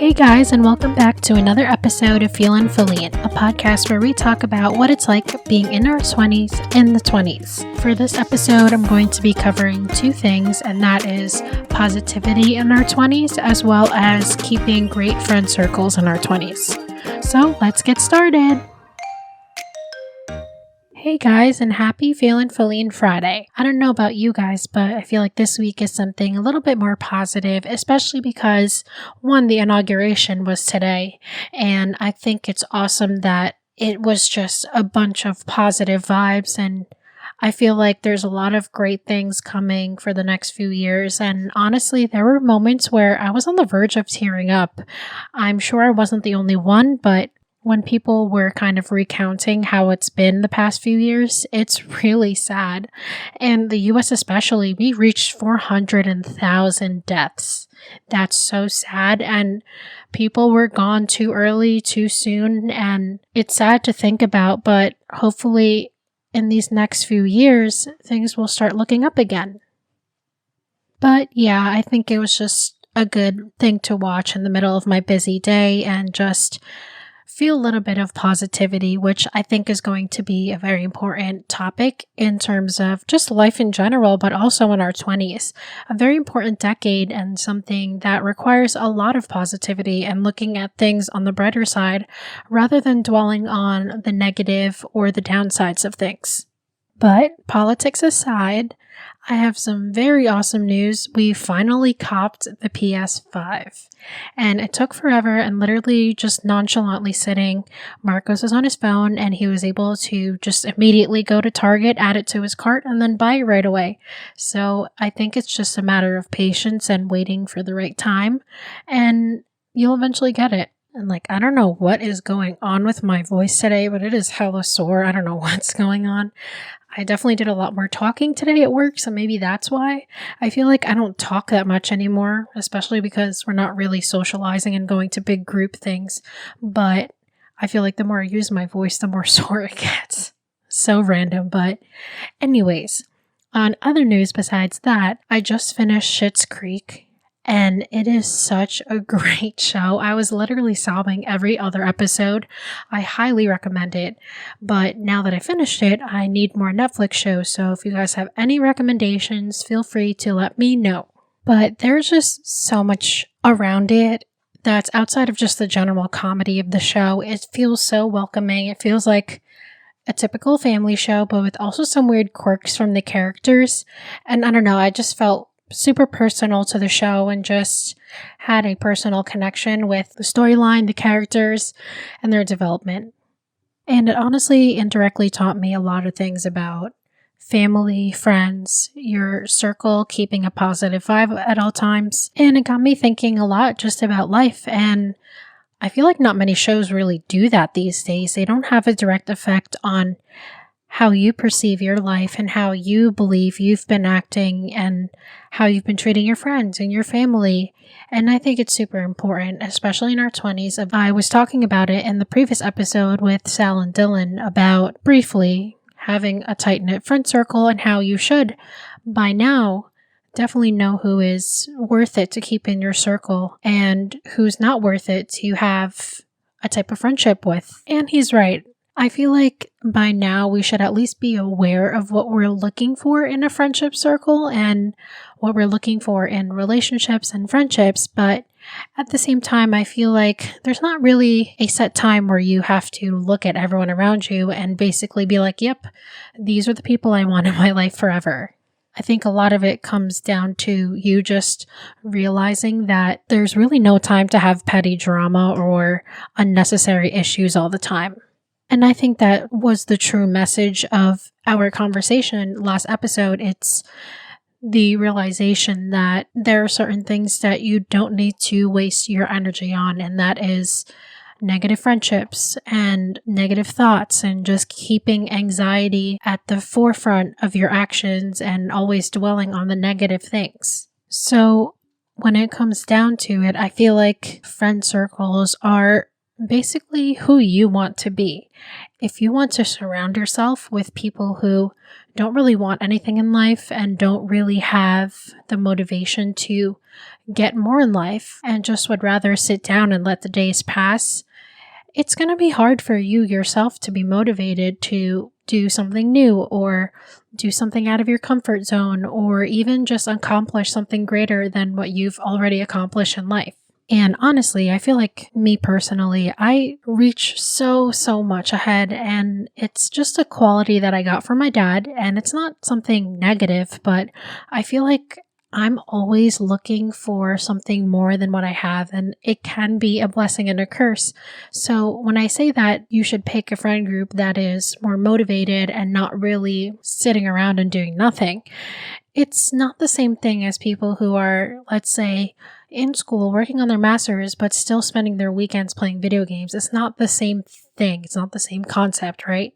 Hey guys, and welcome back to another episode of Philline, a podcast where we talk about what it's like being in our 20s in the 20s. For this episode, I'm going to be covering two things, and that is positivity in our 20s, as well as keeping great friend circles in our 20s. So let's get started. Hey guys, and happy Philline Friday. I don't know about you guys, but I feel like this week is something a little bit more positive, especially because, one, the inauguration was today, and I think it's awesome that it was just a bunch of positive vibes, and I feel like there's a lot of great things coming for the next few years, and honestly, there were moments where I was on the verge of tearing up. I'm sure I wasn't the only one, but when people were kind of recounting how it's been the past few years, it's really sad. And the US especially, we reached 400,000 deaths. That's so sad. And people were gone too early, too soon. And it's sad to think about, but hopefully in these next few years, things will start looking up again. But yeah, I think it was just a good thing to watch in the middle of my busy day and just feel a little bit of positivity, which I think is going to be a very important topic in terms of just life in general, but also in our 20s. A very important decade and something that requires a lot of positivity and looking at things on the brighter side rather than dwelling on the negative or the downsides of things. But politics aside, I have some very awesome news. We finally copped the PS5. And it took forever and literally just nonchalantly sitting. Marcos was on his phone and he was able to just immediately go to Target, add it to his cart, and then buy it right away. So I think it's just a matter of patience and waiting for the right time. And you'll eventually get it. And I don't know what is going on with my voice today, but it is hella sore. I don't know what's going on. I definitely did a lot more talking today at work, so maybe that's why. I feel like I don't talk that much anymore, especially because we're not really socializing and going to big group things. But I feel like the more I use my voice, the more sore it gets. So random, but anyways. On other news besides that, I just finished Schitt's Creek. And it is such a great show. I was literally sobbing every other episode. I highly recommend it. But now that I finished it, I need more Netflix shows. So if you guys have any recommendations, feel free to let me know. But there's just so much around it that's outside of just the general comedy of the show. It feels so welcoming. It feels like a typical family show, but with also some weird quirks from the characters. And I don't know, I just felt super personal to the show and just had a personal connection with the storyline, the characters, and their development. And it honestly indirectly taught me a lot of things about family, friends, your circle, keeping a positive vibe at all times. And it got me thinking a lot just about life. And I feel like not many shows really do that these days. They don't have a direct effect on how you perceive your life and how you believe you've been acting and how you've been treating your friends and your family. And I think it's super important, especially in our 20s. I was talking about it in the previous episode with Sal and Dylan about briefly having a tight-knit friend circle and how you should, by now, definitely know who is worth it to keep in your circle and who's not worth it to have a type of friendship with. And he's right. I feel like by now we should at least be aware of what we're looking for in a friendship circle and what we're looking for in relationships and friendships. But at the same time, I feel like there's not really a set time where you have to look at everyone around you and basically be like, yep, these are the people I want in my life forever. I think a lot of it comes down to you just realizing that there's really no time to have petty drama or unnecessary issues all the time. And I think that was the true message of our conversation last episode. It's the realization that there are certain things that you don't need to waste your energy on, and that is negative friendships and negative thoughts and just keeping anxiety at the forefront of your actions and always dwelling on the negative things. So when it comes down to it, I feel like friend circles are basically who you want to be. If you want to surround yourself with people who don't really want anything in life and don't really have the motivation to get more in life and just would rather sit down and let the days pass, it's going to be hard for you yourself to be motivated to do something new or do something out of your comfort zone or even just accomplish something greater than what you've already accomplished in life. And honestly, I feel like me personally, I reach so much ahead, and it's just a quality that I got from my dad, and it's not something negative, but I feel like I'm always looking for something more than what I have, and it can be a blessing and a curse. So when I say that you should pick a friend group that is more motivated and not really sitting around and doing nothing, it's not the same thing as people who are, let's say, in school working on their masters but still spending their weekends playing video games. It's not the same thing. It's not the same concept, right?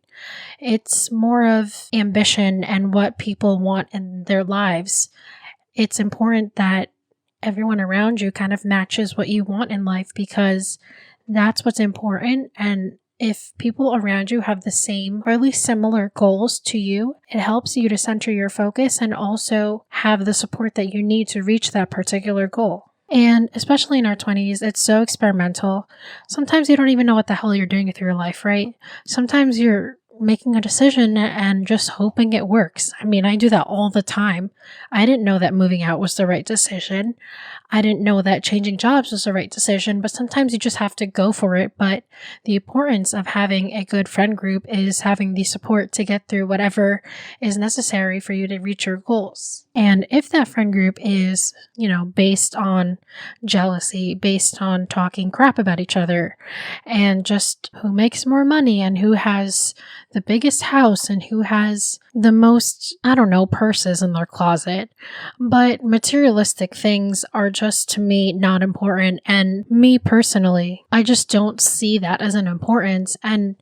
It's more of ambition and what people want in their lives. It's important that everyone around you kind of matches what you want in life, because that's what's important. And if people around you have the same or at least similar goals to you, it helps you to center your focus and also have the support that you need to reach that particular goal. And especially in our 20s, it's so experimental. Sometimes you don't even know what the hell you're doing with your life, right? Sometimes you're making a decision and just hoping it works. I mean, I do that all the time. I didn't know that moving out was the right decision. I didn't know that changing jobs was the right decision, but sometimes you just have to go for it. But the importance of having a good friend group is having the support to get through whatever is necessary for you to reach your goals. And if that friend group is, based on jealousy, based on talking crap about each other, and just who makes more money and who has the biggest house and who has the most, purses in their closet. But materialistic things are just, to me, not important. And me personally, I just don't see that as an importance. And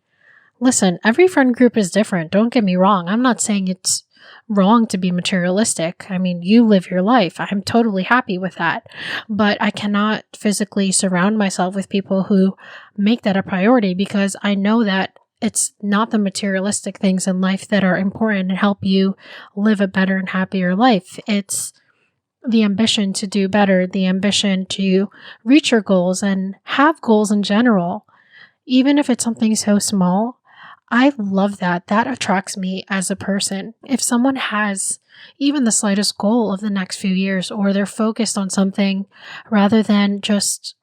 listen, every friend group is different. Don't get me wrong. I'm not saying it's wrong to be materialistic. I mean, you live your life. I'm totally happy with that. But I cannot physically surround myself with people who make that a priority, because I know that it's not the materialistic things in life that are important and help you live a better and happier life. It's the ambition to do better, the ambition to reach your goals and have goals in general. Even if it's something so small, I love that. That attracts me as a person. If someone has even the slightest goal of the next few years, or they're focused on something rather than just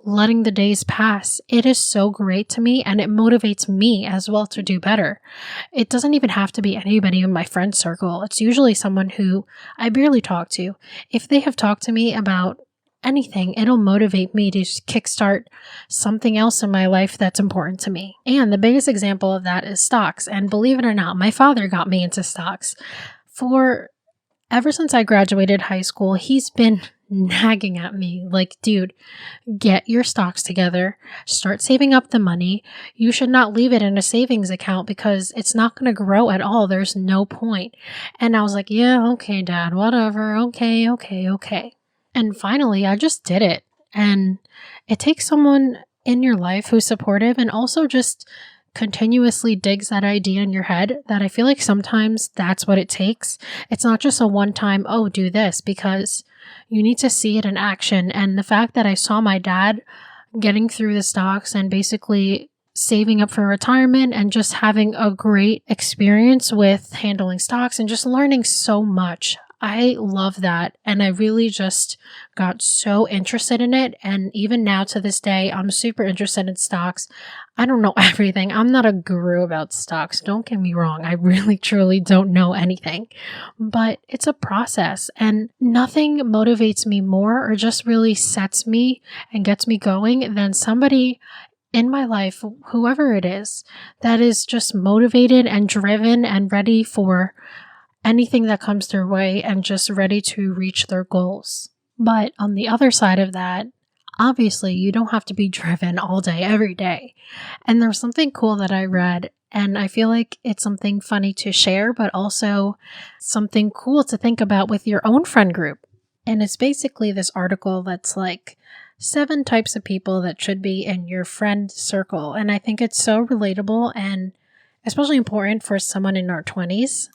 letting the days pass, it is so great to me, and it motivates me as well to do better. It doesn't even have to be anybody in my friend circle. It's usually someone who I barely talk to. If they have talked to me about anything, it'll motivate me to kickstart something else in my life that's important to me. And the biggest example of that is stocks. And believe it or not, my father got me into stocks. Ever since I graduated high school, he's been nagging at me like, dude, get your stocks together, start saving up the money. You should not leave it in a savings account because it's not going to grow at all. There's no point. And I was like, yeah, okay, Dad, whatever. Okay. And finally, I just did it. And it takes someone in your life who's supportive and also just continuously digs that idea in your head, that I feel like sometimes that's what it takes. It's not just a one-time, oh, do this, because you need to see it in action. And the fact that I saw my dad getting through the stocks and basically saving up for retirement and just having a great experience with handling stocks and just learning so much, I love that. And I really just got so interested in it. And even now to this day, I'm super interested in stocks. I don't know everything. I'm not a guru about stocks. Don't get me wrong. I really, truly don't know anything. But it's a process, and nothing motivates me more or just really sets me and gets me going than somebody in my life, whoever it is, that is just motivated and driven and ready for anything that comes their way and just ready to reach their goals. But on the other side of that, obviously you don't have to be driven all day, every day. And there's something cool that I read, and I feel like it's something funny to share, but also something cool to think about with your own friend group. And it's basically this article that's like 7 types of people that should be in your friend circle. And I think it's so relatable and especially important for someone in our 20s.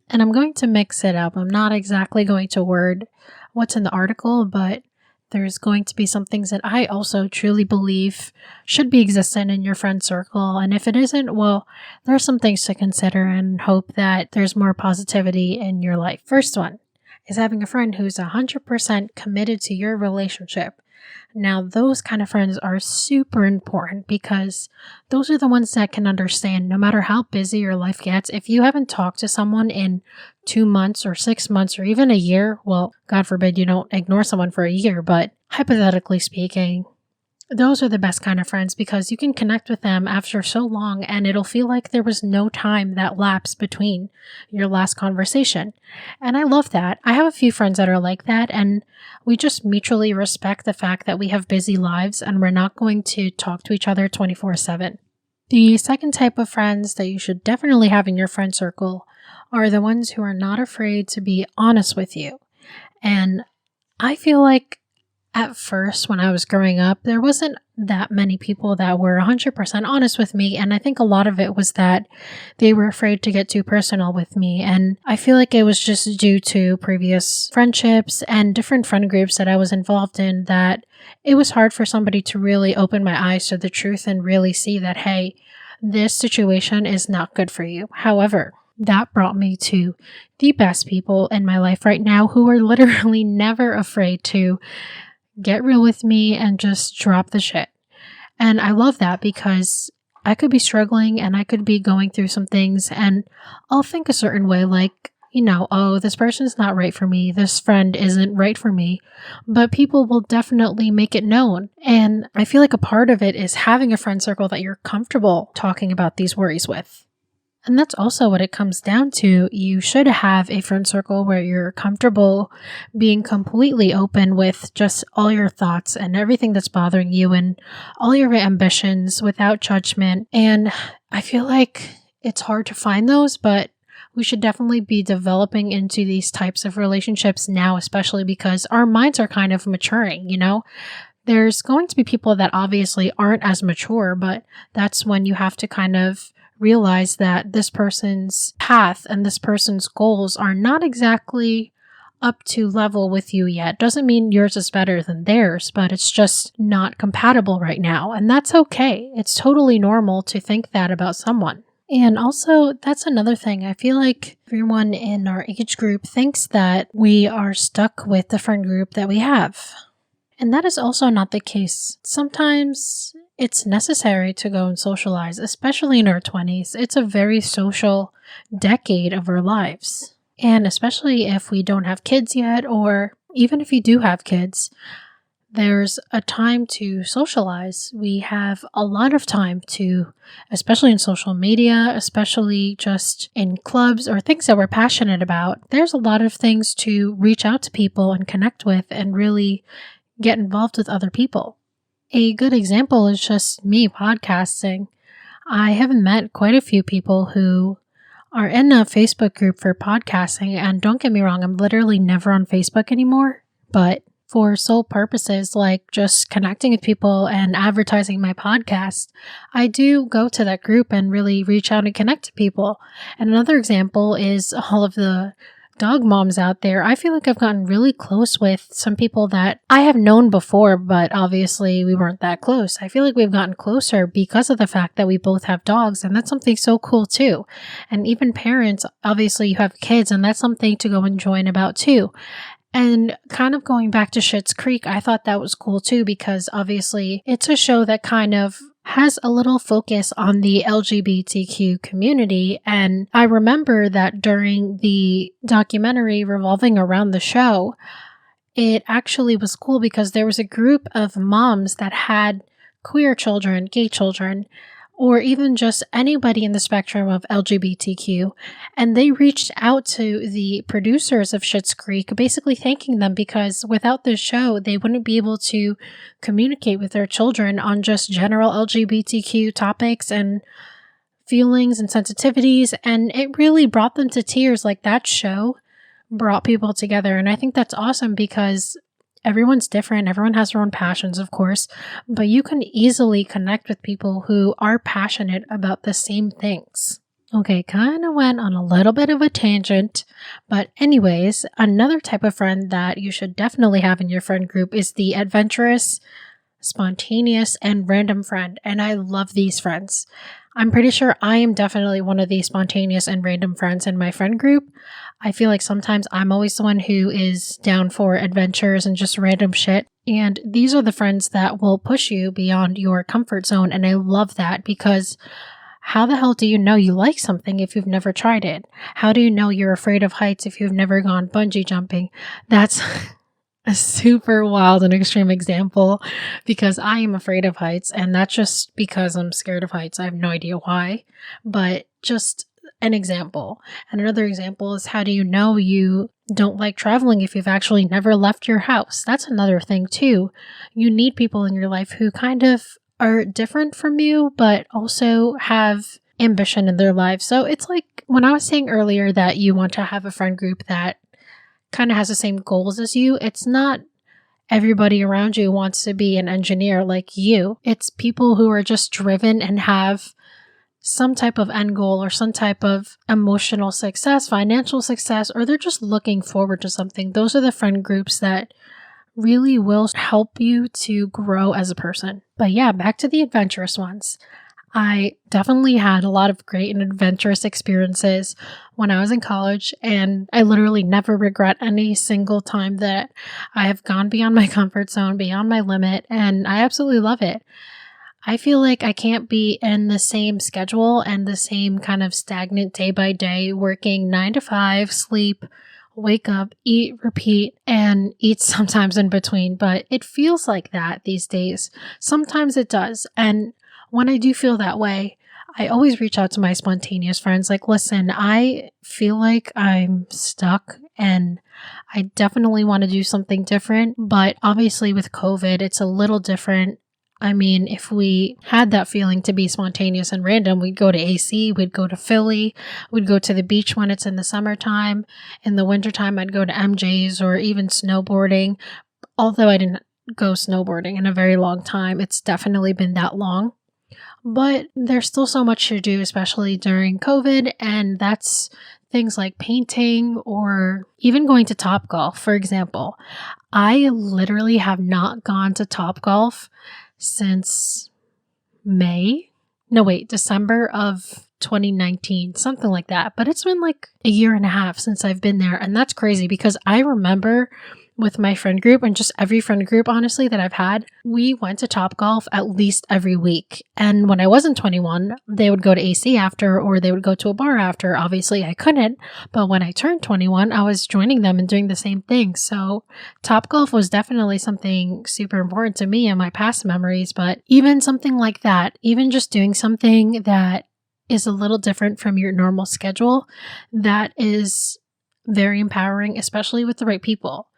And I'm going to mix it up. I'm not exactly going to word what's in the article, but there's going to be some things that I also truly believe should be existent in your friend circle. And if it isn't, well, there are some things to consider and hope that there's more positivity in your life. First one is having a friend who's 100% committed to your relationship. Now, those kind of friends are super important because those are the ones that can understand no matter how busy your life gets. If you haven't talked to someone in 2 months or 6 months or even a year, well, God forbid you don't ignore someone for a year, but hypothetically speaking, those are the best kind of friends because you can connect with them after so long and it'll feel like there was no time that lapsed between your last conversation. And I love that. I have a few friends that are like that, and we just mutually respect the fact that we have busy lives and we're not going to talk to each other 24/7. The second type of friends that you should definitely have in your friend circle are the ones who are not afraid to be honest with you. And I feel like at first, when I was growing up, there wasn't that many people that were 100% honest with me. And I think a lot of it was that they were afraid to get too personal with me. And I feel like it was just due to previous friendships and different friend groups that I was involved in that it was hard for somebody to really open my eyes to the truth and really see that, hey, this situation is not good for you. However, that brought me to the best people in my life right now who are literally never afraid to get real with me and just drop the shit. And I love that because I could be struggling and I could be going through some things and I'll think a certain way, like, oh, this person's not right for me. This friend isn't right for me. But people will definitely make it known. And I feel like a part of it is having a friend circle that you're comfortable talking about these worries with. And that's also what it comes down to. You should have a friend circle where you're comfortable being completely open with just all your thoughts and everything that's bothering you and all your ambitions without judgment. And I feel like it's hard to find those, but we should definitely be developing into these types of relationships now, especially because our minds are kind of maturing, There's going to be people that obviously aren't as mature, but that's when you have to kind of realize that this person's path and this person's goals are not exactly up to level with you yet. Doesn't mean yours is better than theirs, but it's just not compatible right now. And that's okay. It's totally normal to think that about someone. And also, that's another thing. I feel like everyone in our age group thinks that we are stuck with the friend group that we have. And that is also not the case. Sometimes it's necessary to go and socialize, especially in our 20s. It's a very social decade of our lives. And especially if we don't have kids yet, or even if you do have kids, there's a time to socialize. We have a lot of time to, especially in social media, especially just in clubs or things that we're passionate about. There's a lot of things to reach out to people and connect with and really get involved with other people. A good example is just me podcasting. I have met quite a few people who are in a Facebook group for podcasting, and don't get me wrong, I'm literally never on Facebook anymore, but for sole purposes like just connecting with people and advertising my podcast, I do go to that group and really reach out and connect to people. And another example is all of the dog moms out there. I feel like I've gotten really close with some people that I have known before, but obviously we weren't that close. I feel like we've gotten closer because of the fact that we both have dogs, and that's something so cool too. And even parents, obviously you have kids, and that's something to go and join about too. And kind of going back to Schitt's Creek, I thought that was cool too, because obviously it's a show that kind of has a little focus on the LGBTQ community. And I remember that during the documentary revolving around the show, it actually was cool because there was a group of moms that had queer children, gay children, or even just anybody in the spectrum of LGBTQ. And they reached out to the producers of Schitt's Creek, basically thanking them because without this show, they wouldn't be able to communicate with their children on just general LGBTQ topics and feelings and sensitivities. And it really brought them to tears. Like, that show brought people together. And I think that's awesome because everyone's different. Everyone has their own passions, of course, but you can easily connect with people who are passionate about the same things. Okay, kind of went on a little bit of a tangent, but anyways, another type of friend that you should definitely have in your friend group is the adventurous, spontaneous, and random friend. And I love these friends. I'm pretty sure I am definitely one of these spontaneous and random friends in my friend group. I feel like sometimes I'm always the one who is down for adventures and just random shit. And these are the friends that will push you beyond your comfort zone. And I love that because how the hell do you know you like something if you've never tried it? How do you know you're afraid of heights if you've never gone bungee jumping? That's a super wild and extreme example because I am afraid of heights, and that's just because I'm scared of heights. I have no idea why, but just an example. And another example is, how do you know you don't like traveling if you've actually never left your house? That's another thing too. You need people in your life who kind of are different from you, but also have ambition in their lives. So it's like when I was saying earlier that you want to have a friend group that kind of has the same goals as you, it's not everybody around you wants to be an engineer like you. It's people who are just driven and have some type of end goal or some type of emotional success, financial success, or they're just looking forward to something. Those are the friend groups that really will help you to grow as a person. But yeah, back to the adventurous ones. I definitely had a lot of great and adventurous experiences when I was in college, and I literally never regret any single time that I have gone beyond my comfort zone, beyond my limit, and I absolutely love it. I feel like I can't be in the same schedule and the same kind of stagnant day by day, working 9 to 5, sleep, wake up, eat, repeat, and eat sometimes in between. But it feels like that these days. Sometimes it does. And when I do feel that way, I always reach out to my spontaneous friends like, listen, I feel like I'm stuck and I definitely want to do something different. But obviously with COVID, it's a little different. I mean, if we had that feeling to be spontaneous and random, we'd go to AC, we'd go to Philly, we'd go to the beach when it's in the summertime. In the wintertime, I'd go to MJ's or even snowboarding. Although I didn't go snowboarding in a very long time, it's definitely been that long. But there's still so much to do, especially during COVID, and that's things like painting or even going to Topgolf, for example. I literally have not gone to Topgolf since December of 2019, something like that. But it's been like a year and a half since I've been there. And that's crazy because I remember with my friend group and just every friend group, honestly, that I've had, we went to Topgolf at least every week. And when I wasn't 21, they would go to AC after, or they would go to a bar after. Obviously, I couldn't. But when I turned 21, I was joining them and doing the same thing. So Topgolf was definitely something super important to me in my past memories. But even something like that, even just doing something that is a little different from your normal schedule, that is very empowering, especially with the right people.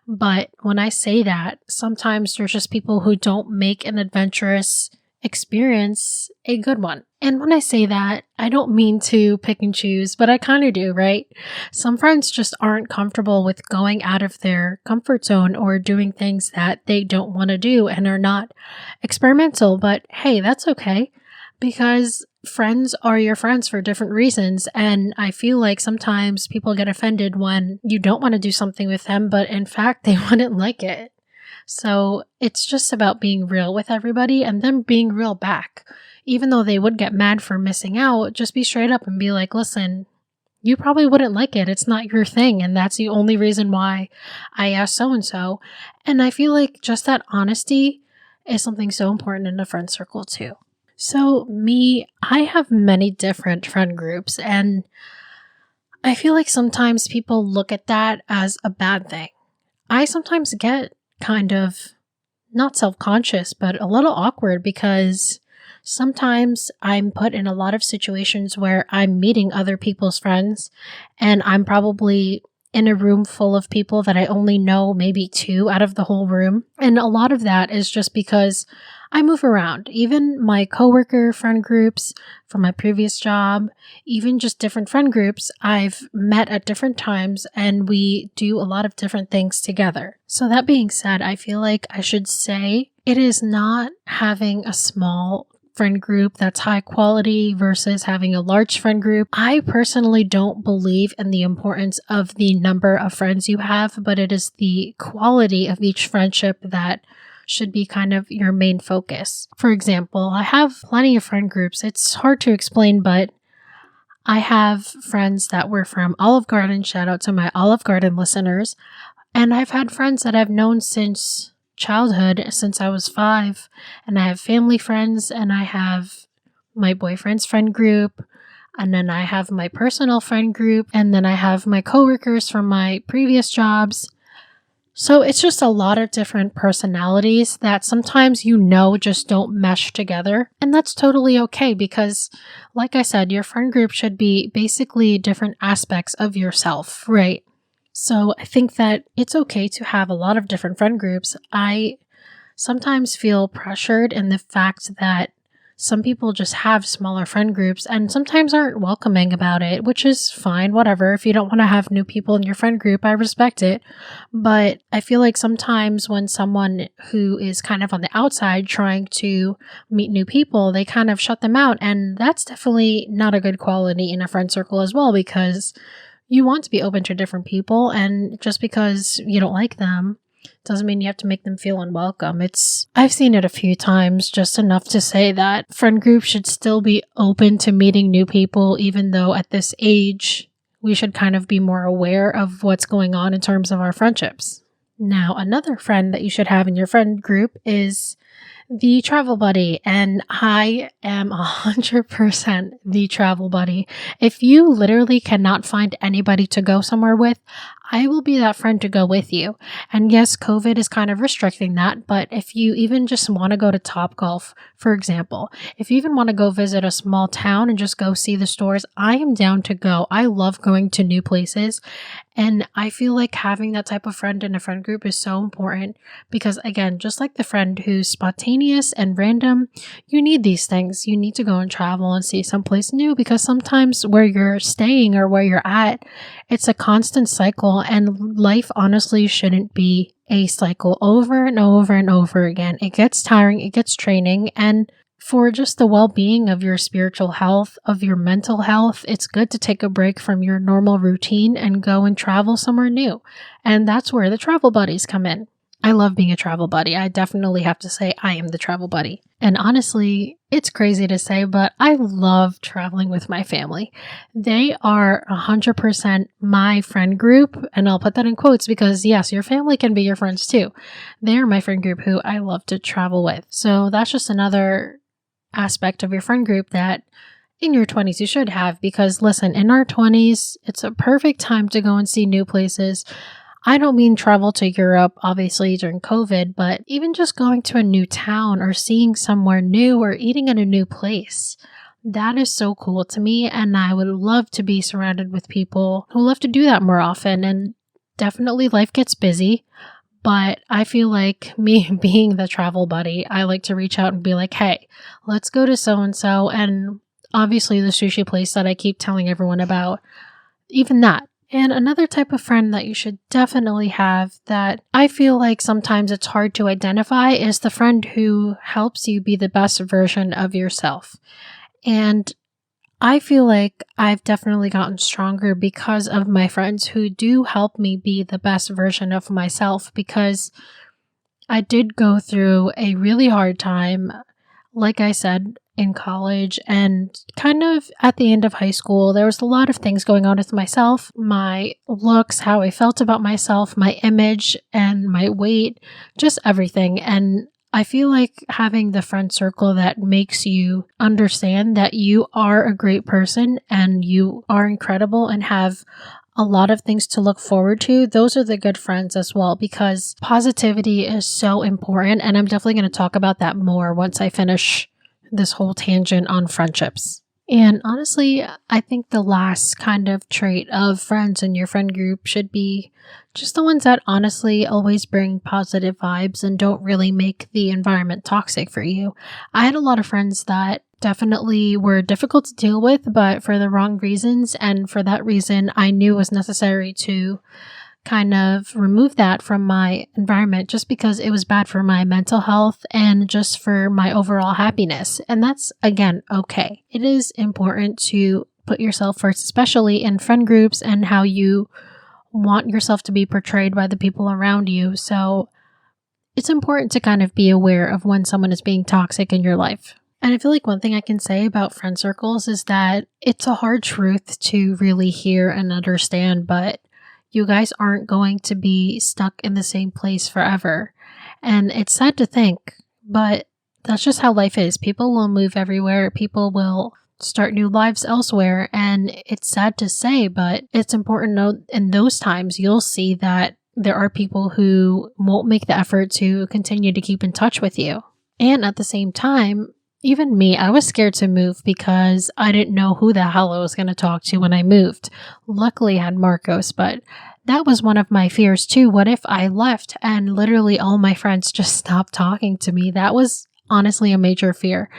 But when I say that, sometimes there's just people who don't make an adventurous experience a good one. And when I say that, I don't mean to pick and choose, but I kind of do, right? Some friends just aren't comfortable with going out of their comfort zone or doing things that they don't want to do and are not experimental. But hey, that's okay, because friends are your friends for different reasons. And I feel like sometimes people get offended when you don't want to do something with them, but in fact, they wouldn't like it. So it's just about being real with everybody and them being real back. Even though they would get mad for missing out, just be straight up and be like, listen, you probably wouldn't like it. It's not your thing. And that's the only reason why I asked so-and-so. And I feel like just that honesty is something so important in a friend circle too. So me, I have many different friend groups, and I feel like sometimes people look at that as a bad thing. I sometimes get kind of not self-conscious, but a little awkward because sometimes I'm put in a lot of situations where I'm meeting other people's friends and I'm probably in a room full of people that I only know maybe 2 out of the whole room. And a lot of that is just because I move around. Even my coworker friend groups from my previous job, even just different friend groups, I've met at different times and we do a lot of different things together. So that being said, I feel like I should say it is not having a small friend group that's high quality versus having a large friend group. I personally don't believe in the importance of the number of friends you have, but it is the quality of each friendship that should be kind of your main focus. For example, I have plenty of friend groups. It's hard to explain, but I have friends that were from Olive Garden. Shout out to my Olive Garden listeners. And I've had friends that I've known since childhood, since I was 5. And I have family friends, and I have my boyfriend's friend group. And then I have my personal friend group. And then I have my coworkers from my previous jobs. So it's just a lot of different personalities that sometimes just don't mesh together. And that's totally okay because, like I said, your friend group should be basically different aspects of yourself, right? So I think that it's okay to have a lot of different friend groups. I sometimes feel pressured in the fact that some people just have smaller friend groups and sometimes aren't welcoming about it, which is fine, whatever. If you don't want to have new people in your friend group, I respect it. But I feel like sometimes when someone who is kind of on the outside trying to meet new people, they kind of shut them out. And that's definitely not a good quality in a friend circle as well, because you want to be open to different people. And just because you don't like them doesn't mean you have to make them feel unwelcome. I've seen it a few times, just enough to say that friend groups should still be open to meeting new people, even though at this age, we should kind of be more aware of what's going on in terms of our friendships. Now, another friend that you should have in your friend group is the travel buddy, and I am 100% the travel buddy. If you literally cannot find anybody to go somewhere with, I will be that friend to go with you. And yes, COVID is kind of restricting that, but if you even just want to go to Topgolf, for example, if you even want to go visit a small town and just go see the stores, I am down to go. I love going to new places. And I feel like having that type of friend in a friend group is so important because, again, just like the friend who's spontaneous and random, you need these things. You need to go and travel and see someplace new because sometimes where you're staying or where you're at, it's a constant cycle, and life honestly shouldn't be a cycle over and over and over again. It gets tiring, it gets draining, and for just the well-being of your spiritual health, of your mental health, it's good to take a break from your normal routine and go and travel somewhere new. And that's where the travel buddies come in. I love being a travel buddy. I definitely have to say I am the travel buddy. And honestly, it's crazy to say, but I love traveling with my family. They are 100% my friend group. And I'll put that in quotes because yes, your family can be your friends too. They're my friend group who I love to travel with. So that's just another aspect of your friend group that in your 20s you should have, because listen, in our 20s, it's a perfect time to go and see new places. I don't mean travel to Europe, obviously, during COVID, but even just going to a new town or seeing somewhere new or eating in a new place. That is so cool to me, and I would love to be surrounded with people who love to do that more often. And definitely life gets busy, but I feel like me being the travel buddy, I like to reach out and be like, hey, let's go to so-and-so, and obviously the sushi place that I keep telling everyone about, even that. And another type of friend that you should definitely have that I feel like sometimes it's hard to identify is the friend who helps you be the best version of yourself. And I feel like I've definitely gotten stronger because of my friends who do help me be the best version of myself, because I did go through a really hard time, like I said, in college and kind of at the end of high school. There was a lot of things going on with myself, my looks, how I felt about myself, my image and my weight, just everything. And I feel like having the friend circle that makes you understand that you are a great person and you are incredible and have a lot of things to look forward to, those are the good friends as well, because positivity is so important. And I'm definitely going to talk about that more once I finish this whole tangent on friendships. And honestly, I think the last kind of trait of friends in your friend group should be just the ones that honestly always bring positive vibes and don't really make the environment toxic for you. I had a lot of friends that definitely were difficult to deal with, but for the wrong reasons. And for that reason, I knew it was necessary to kind of remove that from my environment just because it was bad for my mental health and just for my overall happiness. And that's, again, okay. It is important to put yourself first, especially in friend groups and how you want yourself to be portrayed by the people around you. So it's important to kind of be aware of when someone is being toxic in your life. And I feel like one thing I can say about friend circles is that it's a hard truth to really hear and understand, but you guys aren't going to be stuck in the same place forever. And it's sad to think, but that's just how life is. People will move everywhere. People will start new lives elsewhere. And it's sad to say, but it's important to know in those times you'll see that there are people who won't make the effort to continue to keep in touch with you. And at the same time, even me, I was scared to move because I didn't know who the hell I was going to talk to when I moved. Luckily, I had Marcos, but that was one of my fears too. What if I left and literally all my friends just stopped talking to me? That was honestly a major fear.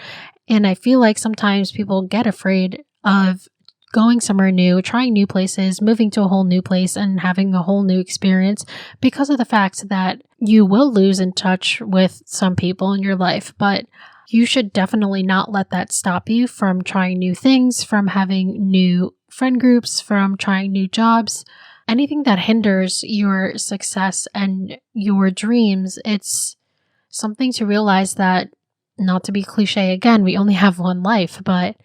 And I feel like sometimes people get afraid of going somewhere new, trying new places, moving to a whole new place and having a whole new experience because of the fact that you will lose in touch with some people in your life. But you should definitely not let that stop you from trying new things, from having new friend groups, from trying new jobs. Anything that hinders your success and your dreams, it's something to realize that, not to be cliche again, we only have one life, but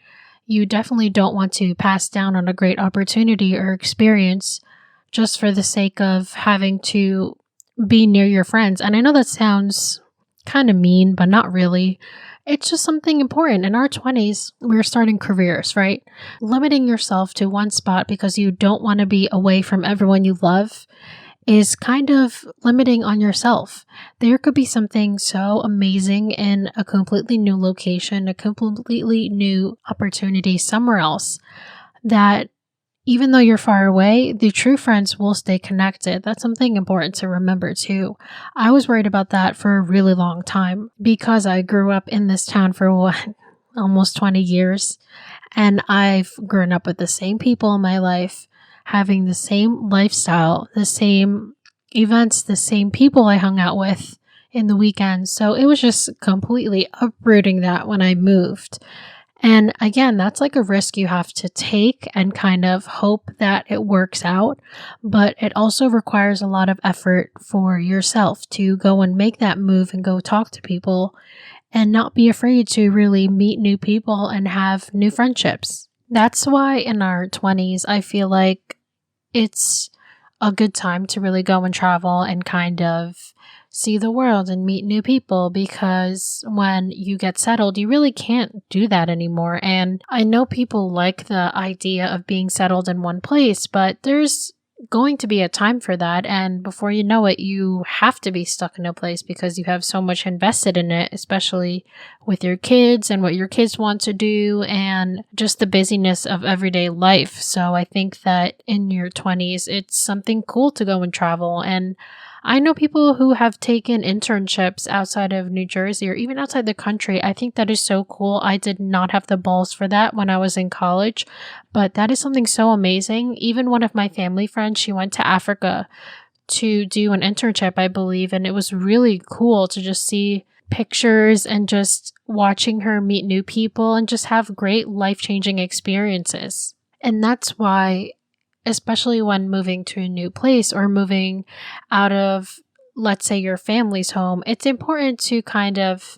you definitely don't want to pass down on a great opportunity or experience just for the sake of having to be near your friends. And I know that sounds kind of mean, but not really. It's just something important. In our 20s, we're starting careers, right? Limiting yourself to one spot because you don't want to be away from everyone you love is kind of limiting on yourself. There could be something so amazing in a completely new location, a completely new opportunity somewhere else, that even though you're far away, the true friends will stay connected. That's something important to remember too. I was worried about that for a really long time because I grew up in this town for almost 20 years. And I've grown up with the same people in my life, having the same lifestyle, the same events, the same people I hung out with in the weekends. So it was just completely uprooting that when I moved. And again, that's like a risk you have to take and kind of hope that it works out. But it also requires a lot of effort for yourself to go and make that move and go talk to people and not be afraid to really meet new people and have new friendships. That's why in our 20s, I feel like it's a good time to really go and travel and kind of see the world and meet new people, because when you get settled, you really can't do that anymore. And I know people like the idea of being settled in one place, but there's going to be a time for that. And before you know it, you have to be stuck in a place because you have so much invested in it, especially with your kids and what your kids want to do and just the busyness of everyday life. So I think that in your 20s, it's something cool to go and travel. And I know people who have taken internships outside of New Jersey or even outside the country. I think that is so cool. I did not have the balls for that when I was in college, but that is something so amazing. Even one of my family friends, she went to Africa to do an internship, I believe, and it was really cool to just see pictures and just watching her meet new people and just have great life-changing experiences. And that's why, especially when moving to a new place or moving out of, let's say, your family's home, it's important to kind of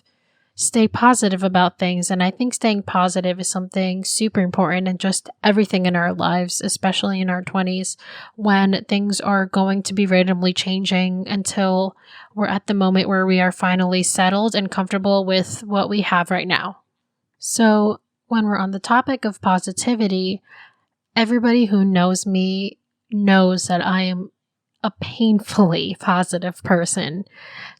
stay positive about things. And I think staying positive is something super important in just everything in our lives, especially in our 20s, when things are going to be randomly changing until we're at the moment where we are finally settled and comfortable with what we have right now. So when we're on the topic of positivity, everybody who knows me knows that I am a painfully positive person,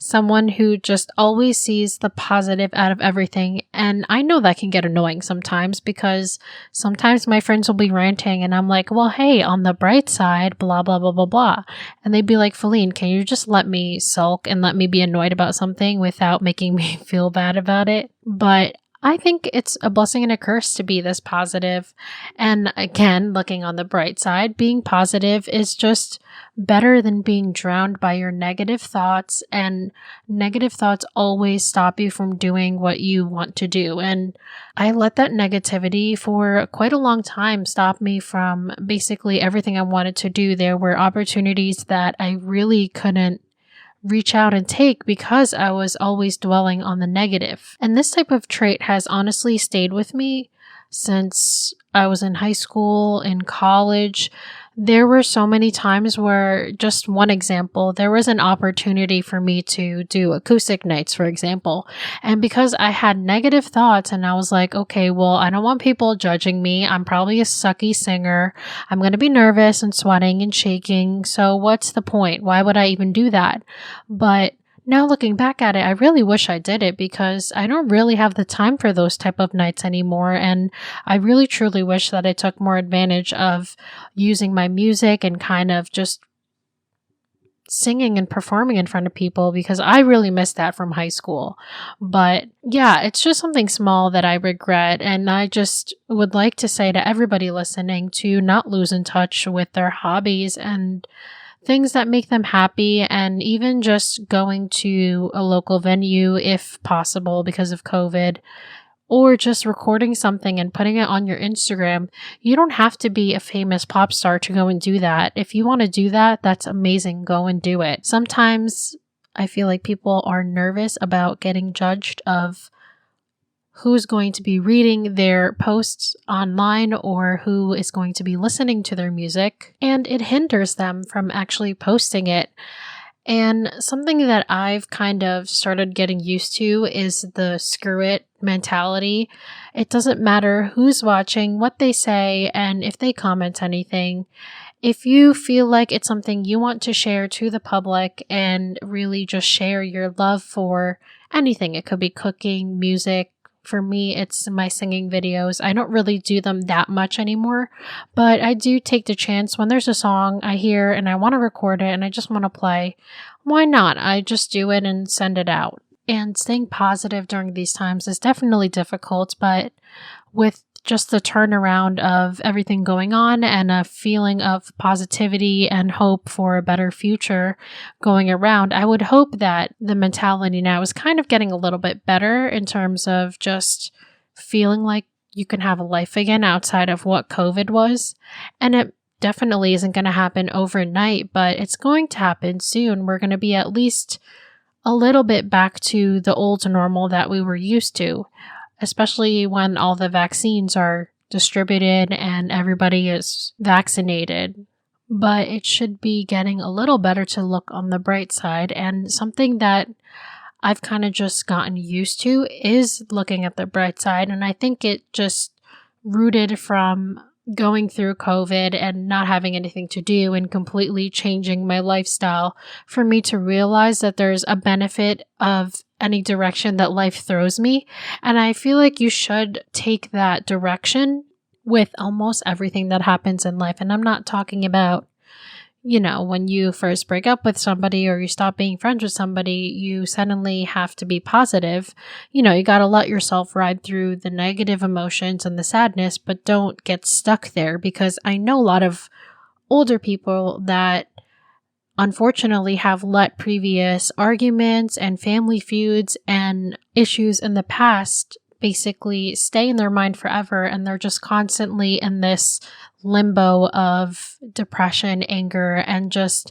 someone who just always sees the positive out of everything. And I know that can get annoying sometimes because sometimes my friends will be ranting and I'm like, well, hey, on the bright side, blah, blah, blah, blah, blah. And they'd be like, Philline, can you just let me sulk and let me be annoyed about something without making me feel bad about it? But I think it's a blessing and a curse to be this positive. And again, looking on the bright side, being positive is just better than being drowned by your negative thoughts. And negative thoughts always stop you from doing what you want to do. And I let that negativity for quite a long time stop me from basically everything I wanted to do. There were opportunities that I really couldn't reach out and take because I was always dwelling on the negative. And this type of trait has honestly stayed with me since I was in high school, in college. There were so many times where, just one example, there was an opportunity for me to do acoustic nights, for example. And because I had negative thoughts and I was like, okay, well, I don't want people judging me. I'm probably a sucky singer. I'm going to be nervous and sweating and shaking. So what's the point? Why would I even do that? But now looking back at it, I really wish I did it because I don't really have the time for those type of nights anymore. And I really truly wish that I took more advantage of using my music and kind of just singing and performing in front of people because I really missed that from high school. But yeah, it's just something small that I regret. And I just would like to say to everybody listening to not lose in touch with their hobbies and things that make them happy, and even just going to a local venue if possible because of COVID, or just recording something and putting it on your Instagram. You don't have to be a famous pop star to go and do that. If you want to do that, that's amazing. Go and do it. Sometimes I feel like people are nervous about getting judged of who's going to be reading their posts online or who is going to be listening to their music, and it hinders them from actually posting it. And something that I've kind of started getting used to is the screw it mentality. It doesn't matter who's watching, what they say, and if they comment anything. If you feel like it's something you want to share to the public and really just share your love for anything, it could be cooking, music. For me, it's my singing videos. I don't really do them that much anymore, but I do take the chance when there's a song I hear and I want to record it and I just want to play. Why not? I just do it and send it out. And staying positive during these times is definitely difficult, but with just the turnaround of everything going on and a feeling of positivity and hope for a better future going around, I would hope that the mentality now is kind of getting a little bit better in terms of just feeling like you can have a life again outside of what COVID was. And it definitely isn't going to happen overnight, but it's going to happen soon. We're going to be at least a little bit back to the old normal that we were used to, especially when all the vaccines are distributed and everybody is vaccinated. But it should be getting a little better to look on the bright side. And something that I've kind of just gotten used to is looking at the bright side. And I think it just rooted from going through COVID and not having anything to do and completely changing my lifestyle for me to realize that there's a benefit of any direction that life throws me. And I feel like you should take that direction with almost everything that happens in life. And I'm not talking about, when you first break up with somebody or you stop being friends with somebody, you suddenly have to be positive. You got to let yourself ride through the negative emotions and the sadness, but don't get stuck there, because I know a lot of older people that unfortunately have let previous arguments and family feuds and issues in the past basically stay in their mind forever, and they're just constantly in this limbo of depression, anger, and just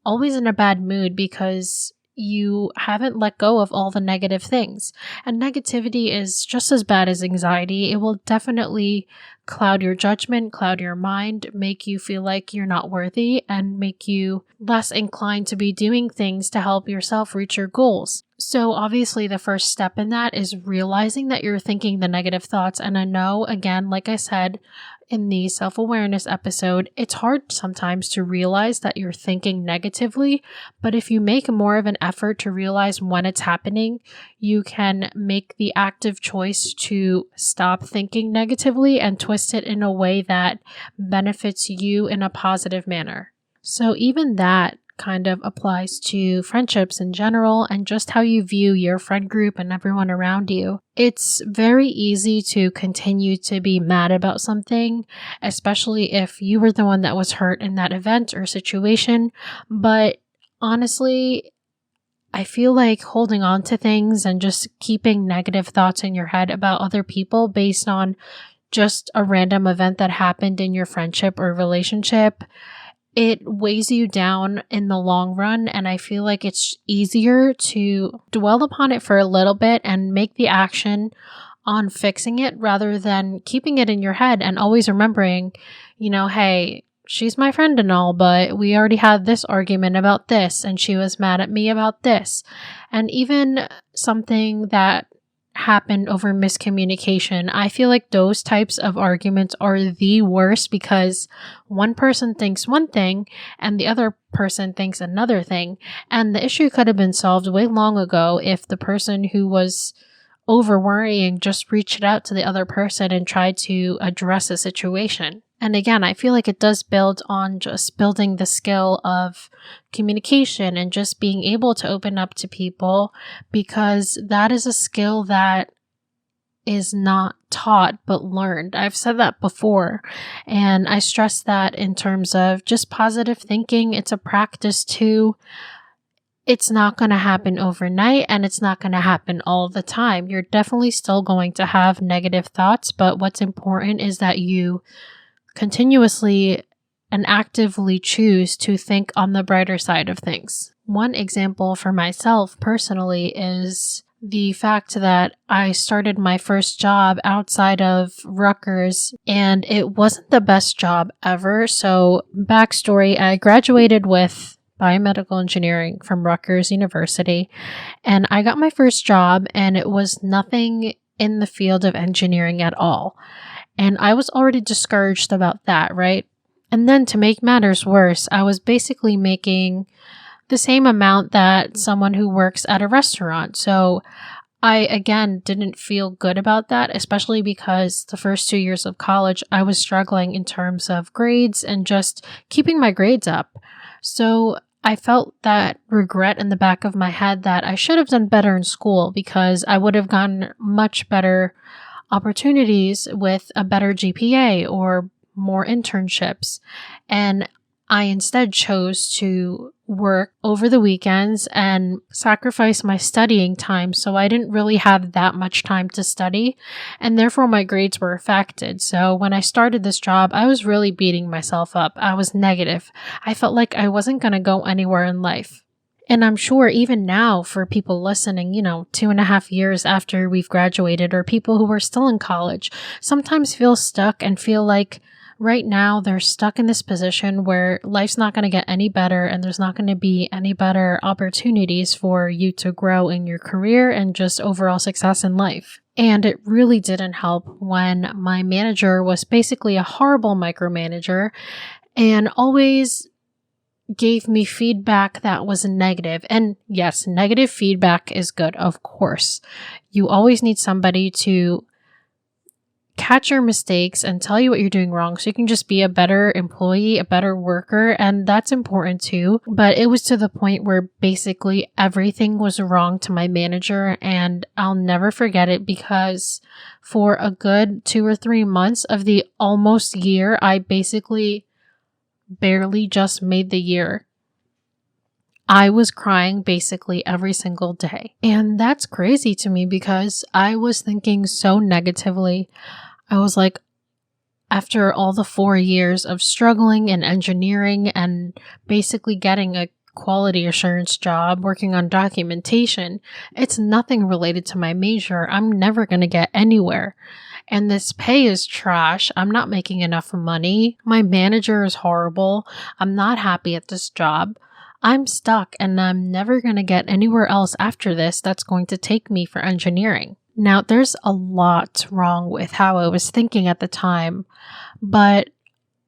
always in a bad mood because you haven't let go of all the negative things. And negativity is just as bad as anxiety. It will definitely cloud your judgment, cloud your mind, make you feel like you're not worthy, and make you less inclined to be doing things to help yourself reach your goals. So obviously the first step in that is realizing that you're thinking the negative thoughts. And I know, again, like I said in the self-awareness episode, it's hard sometimes to realize that you're thinking negatively, but if you make more of an effort to realize when it's happening, you can make the active choice to stop thinking negatively and twist it in a way that benefits you in a positive manner. So even that kind of applies to friendships in general and just how you view your friend group and everyone around you. It's very easy to continue to be mad about something, especially if you were the one that was hurt in that event or situation. But honestly, I feel like holding on to things and just keeping negative thoughts in your head about other people based on just a random event that happened in your friendship or relationship, it weighs you down in the long run. And I feel like it's easier to dwell upon it for a little bit and make the action on fixing it rather than keeping it in your head and always remembering, hey, she's my friend and all, but we already had this argument about this and she was mad at me about this. And even something that happened over miscommunication, I feel like those types of arguments are the worst because one person thinks one thing and the other person thinks another thing. And the issue could have been solved way long ago if the person who was over worrying just reached out to the other person and tried to address the situation. And again, I feel like it does build on just building the skill of communication and just being able to open up to people, because that is a skill that is not taught but learned. I've said that before, and I stress that in terms of just positive thinking. It's a practice too. It's not going to happen overnight and it's not going to happen all the time. You're definitely still going to have negative thoughts, but what's important is that you continuously and actively choose to think on the brighter side of things. One example for myself personally is the fact that I started my first job outside of Rutgers and it wasn't the best job ever. So backstory, I graduated with biomedical engineering from Rutgers University, and I got my first job and it was nothing in the field of engineering at all. And I was already discouraged about that, right? And then to make matters worse, I was basically making the same amount that someone who works at a restaurant. So I, again, didn't feel good about that, especially because the first 2 years of college, I was struggling in terms of grades and just keeping my grades up. So I felt that regret in the back of my head that I should have done better in school because I would have gotten much better opportunities with a better GPA or more internships. And I instead chose to work over the weekends and sacrifice my studying time. So I didn't really have that much time to study, and therefore my grades were affected. So when I started this job, I was really beating myself up. I was negative. I felt like I wasn't going to go anywhere in life. And I'm sure even now for people listening, 2.5 years after we've graduated, or people who are still in college, sometimes feel stuck and feel like right now they're stuck in this position where life's not going to get any better and there's not going to be any better opportunities for you to grow in your career and just overall success in life. And it really didn't help when my manager was basically a horrible micromanager and always gave me feedback that was negative. And yes, negative feedback is good, of course. You always need somebody to catch your mistakes and tell you what you're doing wrong so you can just be a better employee, a better worker, and that's important too. But it was to the point where basically everything was wrong to my manager, and I'll never forget it because for a good 2 or 3 months of the almost year, I basically barely just made the year. I was crying basically every single day. And that's crazy to me because I was thinking so negatively. I was like, after all the 4 years of struggling in engineering and basically getting a quality assurance job working on documentation, it's nothing related to my major. I'm never going to get anywhere. And this pay is trash. I'm not making enough money. My manager is horrible. I'm not happy at this job. I'm stuck and I'm never going to get anywhere else after this that's going to take me for engineering. Now, there's a lot wrong with how I was thinking at the time, but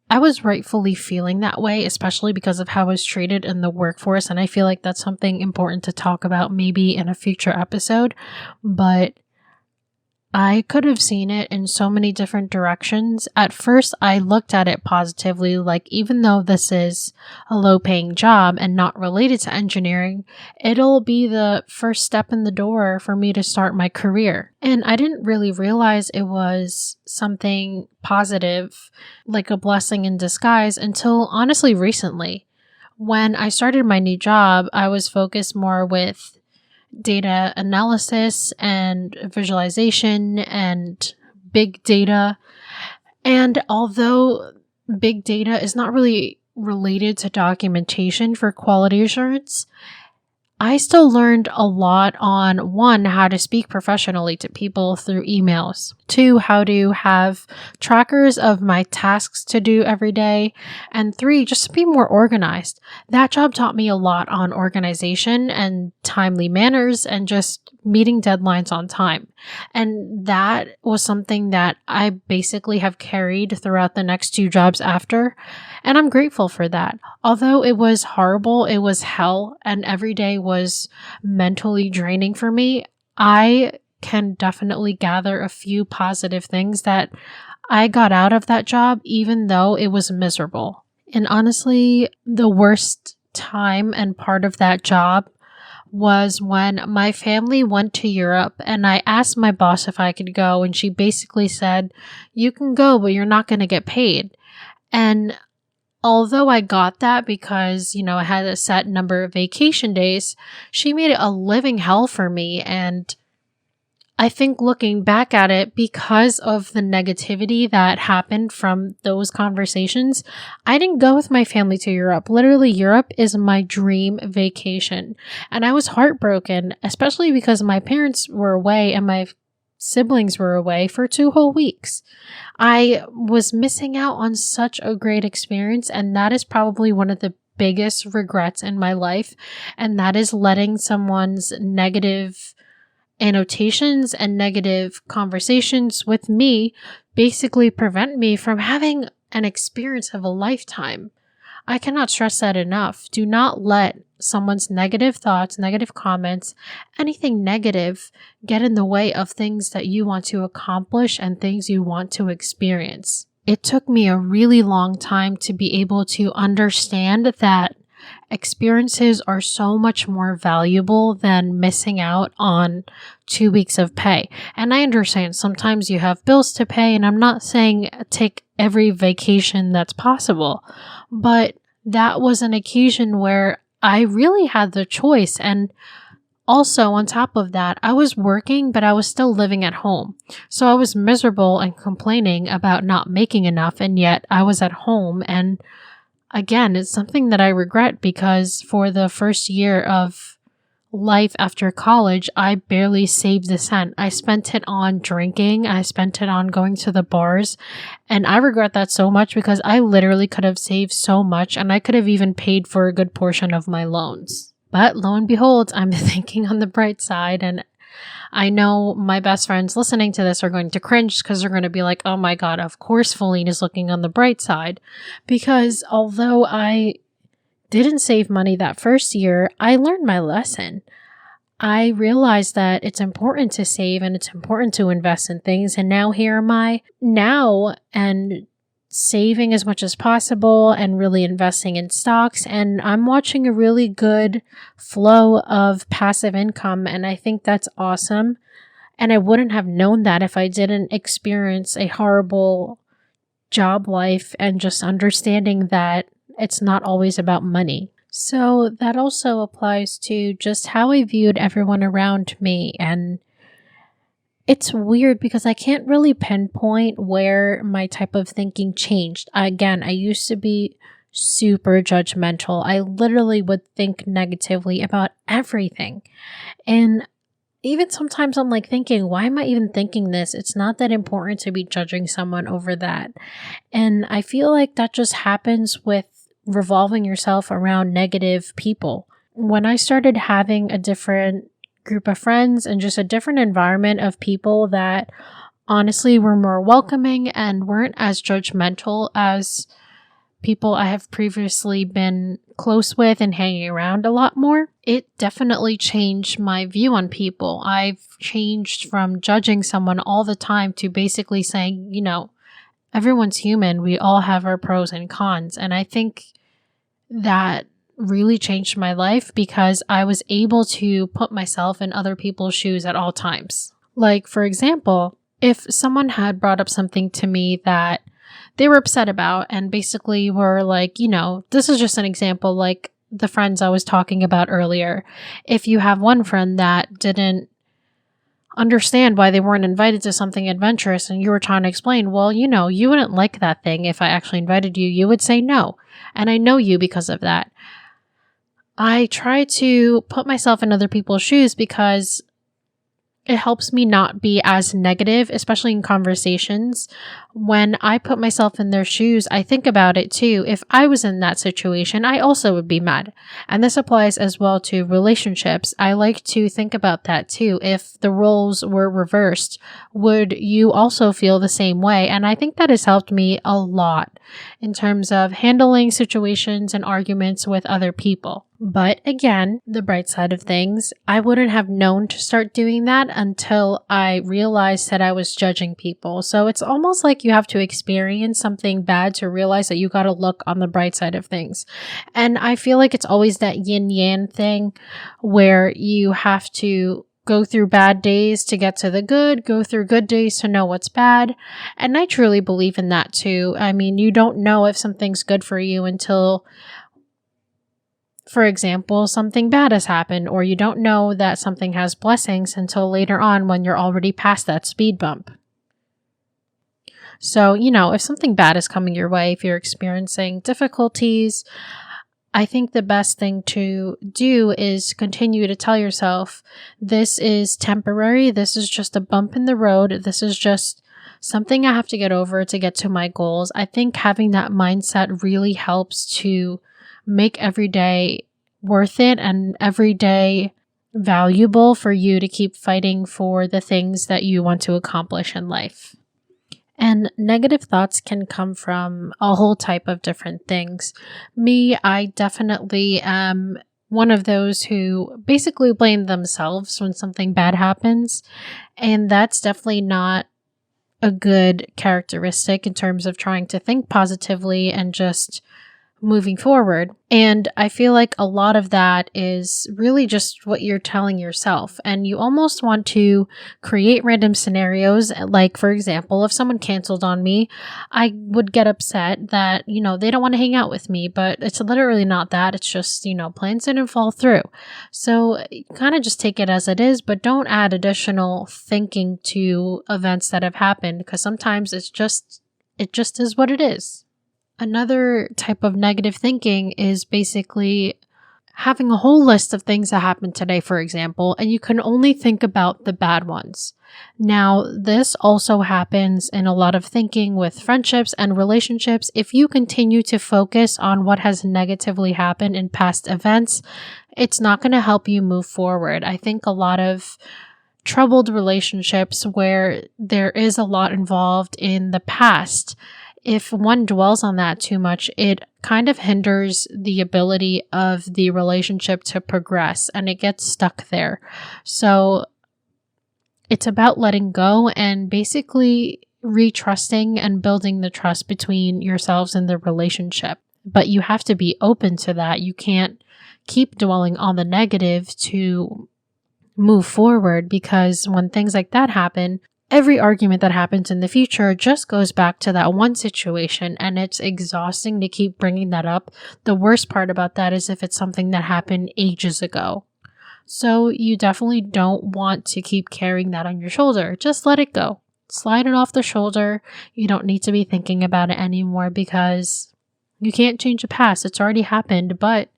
I was rightfully feeling that way, especially because of how I was treated in the workforce. And I feel like that's something important to talk about maybe in a future episode. But I could have seen it in so many different directions. At first, I looked at it positively, like even though this is a low paying job and not related to engineering, it'll be the first step in the door for me to start my career. And I didn't really realize it was something positive, like a blessing in disguise, until honestly recently. When I started my new job, I was focused more with data analysis and visualization and big data. And although big data is not really related to documentation for quality assurance, I still learned a lot on one, how to speak professionally to people through emails, two, how to have trackers of my tasks to do every day, and three, just to be more organized. That job taught me a lot on organization and timely manners and just meeting deadlines on time. And that was something that I basically have carried throughout the next two jobs after. And I'm grateful for that. Although it was horrible, it was hell, and every day was mentally draining for me, I can definitely gather a few positive things that I got out of that job, even though it was miserable. And honestly, the worst time and part of that job was when my family went to Europe and I asked my boss if I could go, and she basically said, "You can go, but you're not going to get paid." And although I got that because, I had a set number of vacation days, she made it a living hell for me. And I think looking back at it, because of the negativity that happened from those conversations, I didn't go with my family to Europe. Literally, Europe is my dream vacation. And I was heartbroken, especially because my parents were away and my siblings were away for 2 whole weeks. I was missing out on such a great experience, and that is probably one of the biggest regrets in my life, and that is letting someone's negative annotations and negative conversations with me basically prevent me from having an experience of a lifetime. I cannot stress that enough. Do not let someone's negative thoughts, negative comments, anything negative get in the way of things that you want to accomplish and things you want to experience. It took me a really long time to be able to understand that experiences are so much more valuable than missing out on 2 weeks of pay. And I understand sometimes you have bills to pay, and I'm not saying take every vacation that's possible, but that was an occasion where I really had the choice. And also on top of that, I was working, but I was still living at home. So I was miserable and complaining about not making enough, and yet I was at home. And again, it's something that I regret, because for the first year of life after college, I barely saved a cent. I spent it on drinking. I spent it on going to the bars. And I regret that so much, because I literally could have saved so much, and I could have even paid for a good portion of my loans. But lo and behold, I'm thinking on the bright side, and I know my best friends listening to this are going to cringe, because they're going to be like, oh my God, of course Philline is looking on the bright side. Because although I didn't save money that first year, I learned my lesson. I realized that it's important to save and it's important to invest in things. And now here am I now, and saving as much as possible and really investing in stocks. And I'm watching a really good flow of passive income. And I think that's awesome. And I wouldn't have known that if I didn't experience a horrible job life and just understanding that it's not always about money. So that also applies to just how I viewed everyone around me. And it's weird because I can't really pinpoint where my type of thinking changed. Again, I used to be super judgmental. I literally would think negatively about everything. And even sometimes I'm like thinking, why am I even thinking this? It's not that important to be judging someone over that. And I feel like that just happens with revolving yourself around negative people. When I started having a different group of friends and just a different environment of people that honestly were more welcoming and weren't as judgmental as people I have previously been close with and hanging around a lot more, it definitely changed my view on people. I've changed from judging someone all the time to basically saying, everyone's human. We all have our pros and cons. And I think that really changed my life because I was able to put myself in other people's shoes at all times. Like, for example, if someone had brought up something to me that they were upset about and basically were like, this is just an example, like the friends I was talking about earlier. If you have one friend that didn't understand why they weren't invited to something adventurous and you were trying to explain, well, you wouldn't like that thing if I actually invited you. You would say no. And I know you because of that. I try to put myself in other people's shoes because it helps me not be as negative, especially in conversations. When I put myself in their shoes, I think about it too. If I was in that situation, I also would be mad. And this applies as well to relationships. I like to think about that too. If the roles were reversed, would you also feel the same way? And I think that has helped me a lot in terms of handling situations and arguments with other people. But again, the bright side of things, I wouldn't have known to start doing that until I realized that I was judging people. So it's almost like you have to experience something bad to realize that you got to look on the bright side of things. And I feel like it's always that yin-yang thing where you have to go through bad days to get to the good, go through good days to know what's bad. And I truly believe in that too. I mean, you don't know if something's good for you until, for example, something bad has happened, or you don't know that something has blessings until later on when you're already past that speed bump. So, if something bad is coming your way, if you're experiencing difficulties, I think the best thing to do is continue to tell yourself, this is temporary. This is just a bump in the road. This is just something I have to get over to get to my goals. I think having that mindset really helps to make every day worth it and every day valuable for you to keep fighting for the things that you want to accomplish in life. And negative thoughts can come from a whole type of different things. Me, I definitely am one of those who basically blame themselves when something bad happens. And that's definitely not a good characteristic in terms of trying to think positively and just moving forward. And I feel like a lot of that is really just what you're telling yourself. And you almost want to create random scenarios. Like, for example, if someone canceled on me, I would get upset that, they don't want to hang out with me, but it's literally not that. It's just, plans didn't fall through. So kind of just take it as it is, but don't add additional thinking to events that have happened, because sometimes it just is what it is. Another type of negative thinking is basically having a whole list of things that happened today, for example, and you can only think about the bad ones. Now, this also happens in a lot of thinking with friendships and relationships. If you continue to focus on what has negatively happened in past events, it's not going to help you move forward. I think a lot of troubled relationships where there is a lot involved in the past, if one dwells on that too much, it kind of hinders the ability of the relationship to progress and it gets stuck there. So it's about letting go and basically retrusting and building the trust between yourselves and the relationship. But you have to be open to that. You can't keep dwelling on the negative to move forward, because when things like that happen, every argument that happens in the future just goes back to that one situation, and it's exhausting to keep bringing that up. The worst part about that is if it's something that happened ages ago. So you definitely don't want to keep carrying that on your shoulder. Just let it go. Slide it off the shoulder. You don't need to be thinking about it anymore, because you can't change the past. It's already happened, but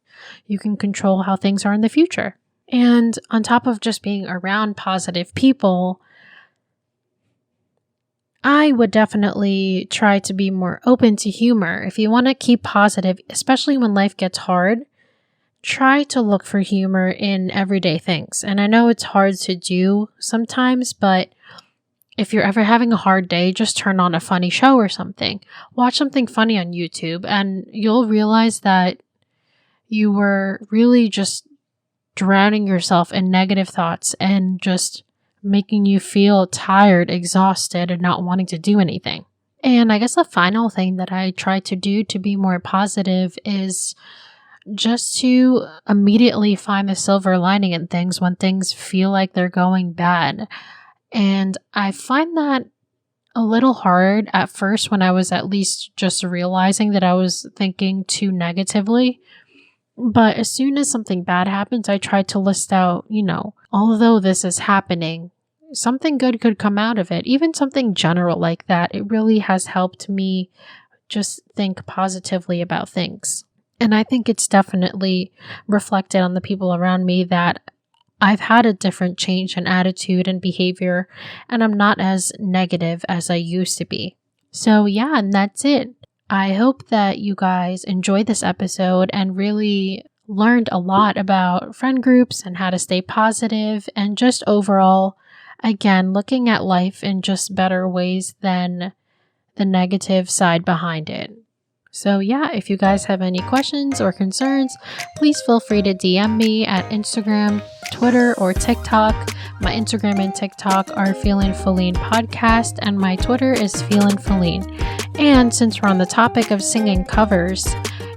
you can control how things are in the future. And on top of just being around positive people, I would definitely try to be more open to humor. If you want to keep positive, especially when life gets hard, try to look for humor in everyday things. And I know it's hard to do sometimes, but if you're ever having a hard day, just turn on a funny show or something. Watch something funny on YouTube and you'll realize that you were really just drowning yourself in negative thoughts and just making you feel tired, exhausted, and not wanting to do anything. And I guess the final thing that I try to do to be more positive is just to immediately find the silver lining in things when things feel like they're going bad. And I find that a little hard at first when I was at least just realizing that I was thinking too negatively. But as soon as something bad happens, I try to list out, although this is happening, something good could come out of it. Even something general like that. It really has helped me just think positively about things. And I think it's definitely reflected on the people around me that I've had a different change in attitude and behavior, and I'm not as negative as I used to be. So yeah, and that's it. I hope that you guys enjoyed this episode and really learned a lot about friend groups and how to stay positive and just overall, again, looking at life in just better ways than the negative side behind it. So yeah, if you guys have any questions or concerns, please feel free to DM me at Instagram, Twitter, or TikTok. My Instagram and TikTok are Philline Podcast, and my Twitter is Philline. And since we're on the topic of singing covers,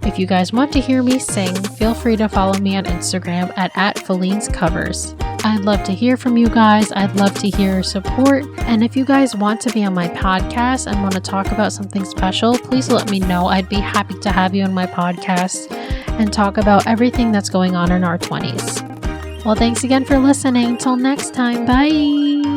if you guys want to hear me sing, feel free to follow me on Instagram at Philline's Covers. I'd love to hear from you guys. I'd love to hear your support. And if you guys want to be on my podcast and want to talk about something special, please let me know. I'd be happy to have you on my podcast and talk about everything that's going on in our 20s. Well, thanks again for listening. Till next time. Bye.